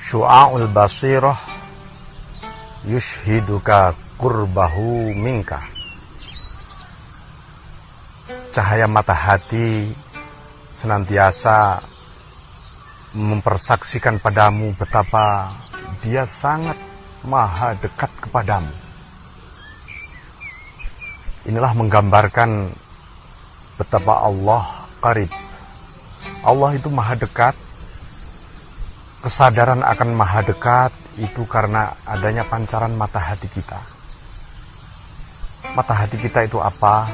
Syu'a'ul basirah yushhiduka qurbahu minka. Cahaya mata hati senantiasa mempersaksikan padamu betapa dia sangat maha dekat kepadamu. Inilah menggambarkan betapa Allah qarib. Allah itu maha dekat. Kesadaran akan maha dekat itu karena adanya pancaran mata hati kita. Mata hati kita itu apa?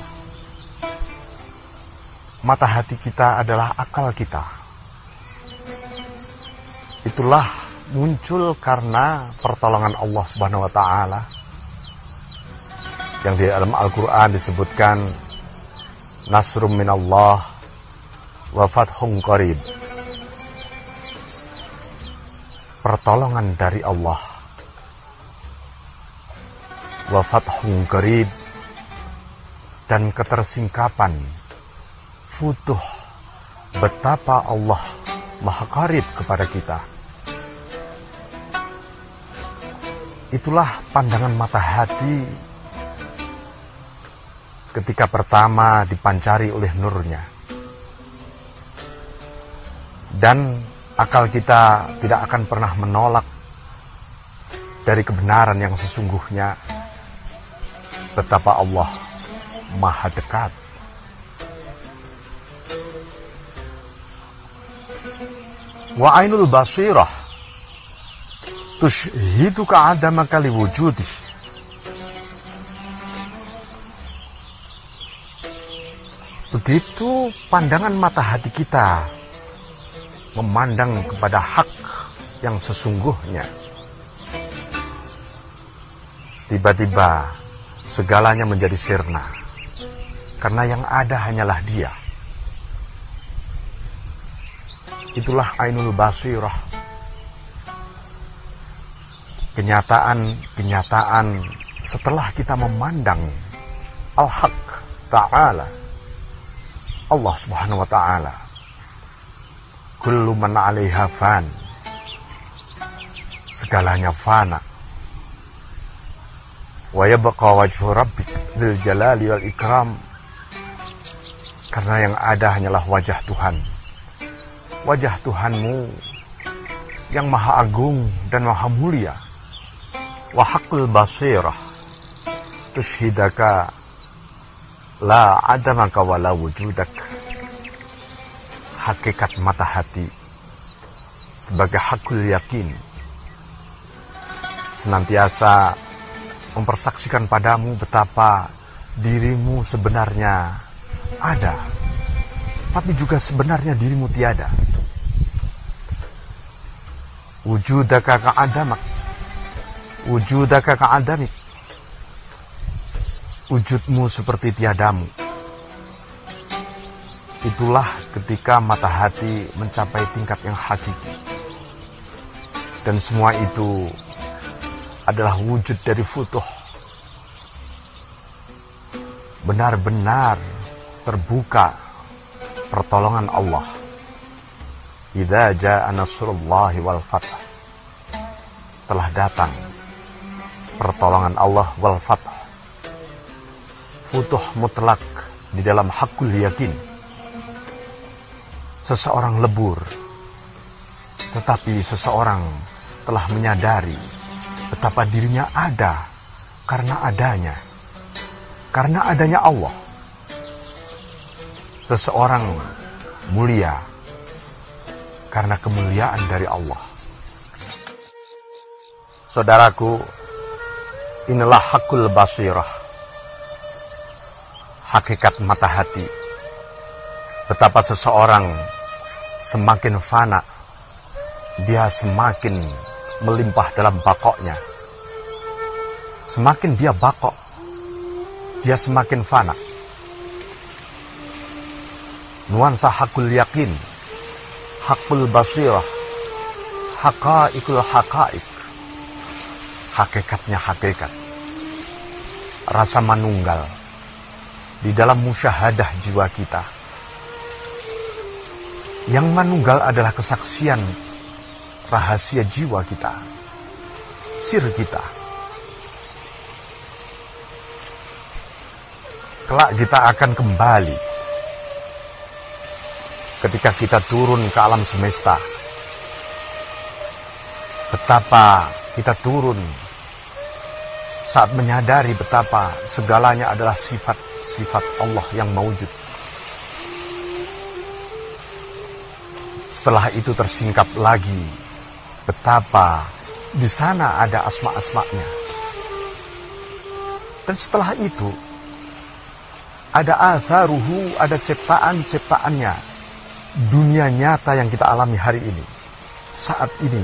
Mata hati kita adalah akal kita. Itulah muncul karena pertolongan Allah Subhanahu wa taala. Yang di dalam Al-Qur'an disebutkan nasrum minallah wa fathun qarib. Pertolongan dari Allah. Wa fathun qarib, dan ketersingkapan futuh, betapa Allah maha qarib kepada kita. Itulah pandangan mata hati ketika pertama dipancari oleh nurnya. Dan akal kita tidak akan pernah menolak dari kebenaran yang sesungguhnya, betapa Allah maha dekat. Wa ainul basirah tushhiduka adamaka liwujudih. Begitu pandangan mata hati kita memandang kepada hak yang sesungguhnya, tiba-tiba segalanya menjadi sirna, karena yang ada hanyalah Dia. Itulah ainul basirah. Kenyataan setelah kita memandang Al-Haq Ta'ala, Allah Subhanahu wa ta'ala. Kullu man 'alaiha fan. Segalanya fana. Wa yabqa wajhu rabbik dzul jalali wal ikram. Karena yang ada hanyalah wajah Tuhan. Wajah Tuhanmu yang maha agung dan maha mulia. Wa haqqul basirah tushhidaka la adamaka wa la wujudak. Hakikat mata hati sebagai hakul yakin senantiasa mempersaksikan padamu betapa dirimu sebenarnya ada, tapi juga sebenarnya dirimu tiada. Wujudaka ka'adamak, wujudaka ka'adamik. Wujudmu seperti tiadamu. Itulah ketika mata hati mencapai tingkat yang hakiki. Dan semua itu adalah wujud dari futuh. Benar-benar terbuka pertolongan Allah. Idza jaa nasrullahi wal fath. Telah datang pertolongan Allah wal fath. Futuh mutlak di dalam hakul yakin. Seseorang lebur, tetapi seseorang telah menyadari betapa dirinya ada karena adanya Allah. Seseorang mulia karena kemuliaan dari Allah. Saudaraku, inilah hakul basirah, hakikat mata hati. Betapa seseorang semakin fana, dia semakin melimpah dalam bakoknya. Semakin dia bakok, dia semakin fana. Nuansa hakul yakin, hakul basirah, haqaiqul haqaiq. Hakikatnya hakikat. Rasa manunggal di dalam musyahadah jiwa kita. Yang manunggal adalah kesaksian rahasia jiwa kita, sir kita. Kelak kita akan kembali ketika kita turun ke alam semesta. Betapa kita turun saat menyadari betapa segalanya adalah sifat-sifat Allah yang maujud. Setelah itu tersingkap lagi betapa di sana ada asma-asmanya. Dan setelah itu ada atharuhu, ada ciptaan-ciptaannya. Dunia nyata yang kita alami hari ini, saat ini.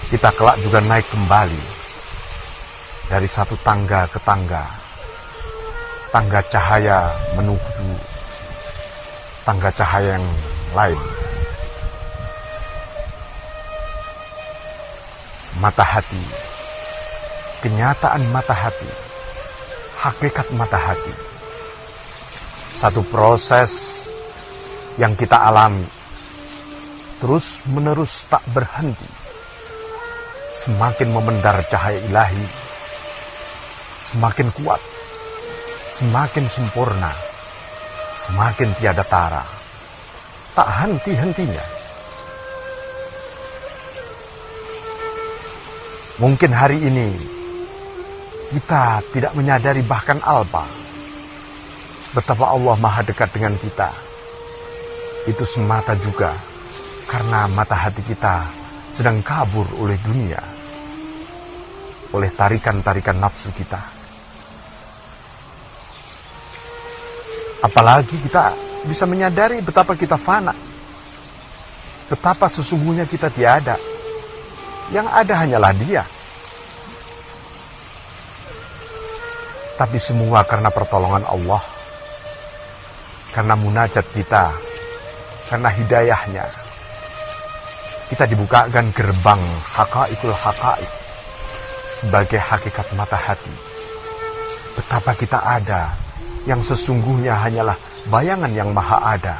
Kita kelak juga naik kembali dari satu tangga ke tangga. Tangga cahaya menuju tangga cahaya yang lain. Mata hati, kenyataan mata hati, hakikat mata hati. Satu proses yang kita alami terus menerus tak berhenti. Semakin memendar cahaya ilahi, semakin kuat, semakin sempurna, semakin tiada tara, tak henti-hentinya. Mungkin hari ini kita tidak menyadari bahkan alpa betapa Allah maha dekat dengan kita. Itu semata juga karena mata hati kita sedang kabur oleh dunia, oleh tarikan-tarikan nafsu kita. Apalagi kita bisa menyadari betapa kita fana, betapa sesungguhnya kita tiada. Yang ada hanyalah Dia. Tapi semua karena pertolongan Allah, karena munajat kita, karena hidayahnya, kita dibukakan gerbang haqaiqul haqaiq sebagai hakikat mata hati. Betapa kita ada, yang sesungguhnya hanyalah bayangan yang maha ada.